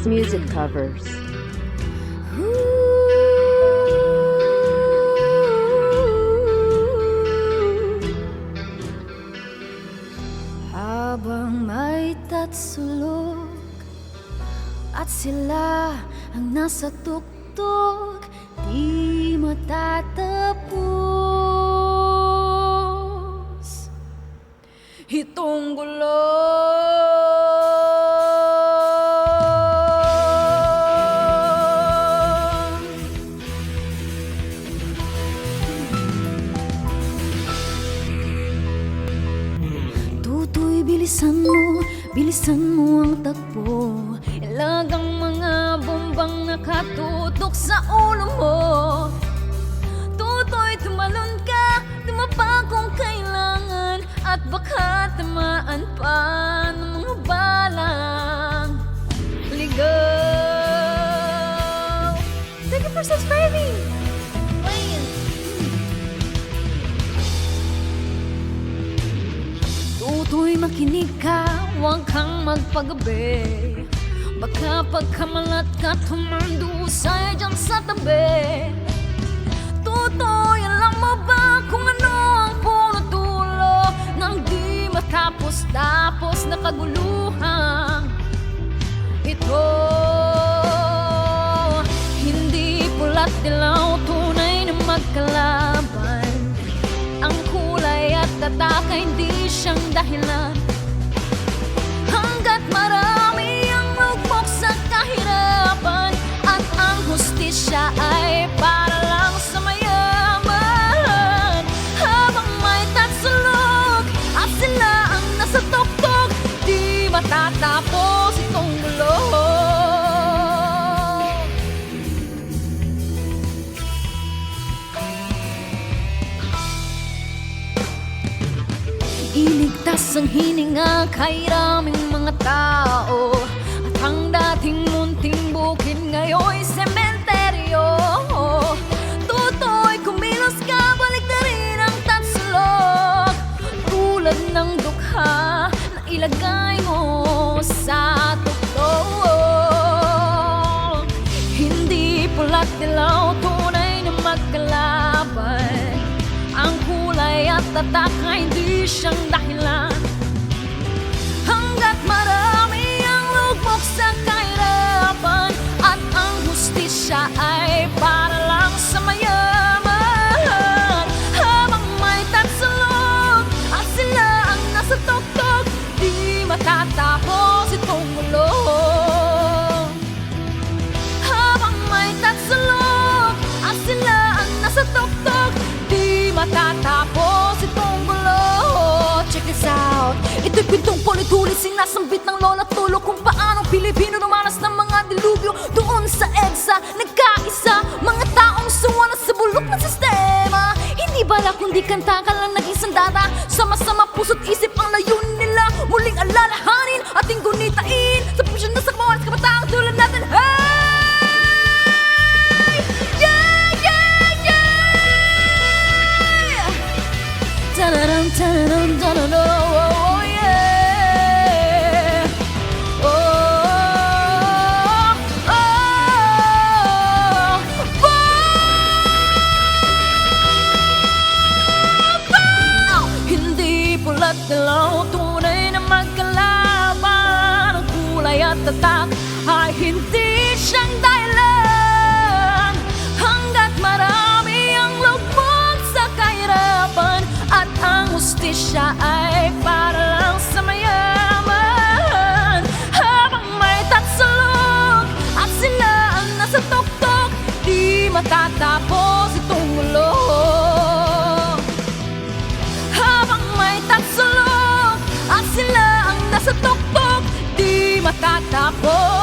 Best music covers. Habang may tatsulog at sila ang nasa tuktok, di matatapos itong gulo. Tutoy, bilisan mo ang takbo. Ilagang mga bombang nakatutok sa ulo mo. Tutoy, tumalon ka, tumapa kung kailangan, at baka tamaan pa ng mga balang ligaw. Thank you for subscribing! Tutoy, makinig ka, huwag kang magpagabi. Baka pagkamalat ka, tumandusay dyan sa tabi. Tutoy, alam mo ba kung ano ang puno-dulo ng di matapos-tapos na kaguluhan ito? Hindi pula't dilaw, tunay na magkalaban. Ang kulay at tatak ay hindi siyang dahilan. Hanggat marami ang lugmok sa kahirapan, at ang hustisya ay para lang sa mayaman. Habang may tatsulog at sila ang nasa tuktok, di matatapos itong mulo. Iligtas ang hininga kay raming mga tao, at ang dating munting bukid ngayon'y sementeryo. Tutoy, kumilos ka, balik na rin ang tatsulog, tulad ng dukha na ilagay mo sa tuktok. Hindi pula't dilaw, tunay na magkalaban. Ang kulay at tatak ay hindi siyang dahilan. Hanggat marami ang lugmok sa kahirapan, at ang hustisya ay para lang sa mayaman. Habang may tatsulog at sila ang nasa tuktok, di matatapos itong mulo. Habang may tatsulog at sila ang nasa tuktok, di matatapos itong gulo. Check this out. Ito'y pintong politulis, sinasambit ng lola tulo kung paanong Pilipino dumanas ng mga dilubyo. Doon sa EDSA, nagkaisa mga taong suwana sa bulok ng sistema. Hindi bala kundi kanta ka lang naging sandata. Sama-sama puso't isip ang layunin nila, muling alalahanin ating gunitain sa pusyon na sa kabawan sa kabataang tulad natin. Hey! Yeah! Yeah! Yeah! Ta-da-dum, ta-da-dum, ta-da-dum, oh yeah. Oh, oh, oh. Hindi pula't dilaw, tunay na magkalaban. Ang kulay at tatak ay hindi siyang dahilan. Hanggat marami ang lugmok sa kahirapan, at ang hustisya ay para lang sa mayaman. Habang may tatsulog at sila ang nasa tuktok, di matatapos itong mulo. Habang may tatsulog at sila ang nasa tuktok, di matatapos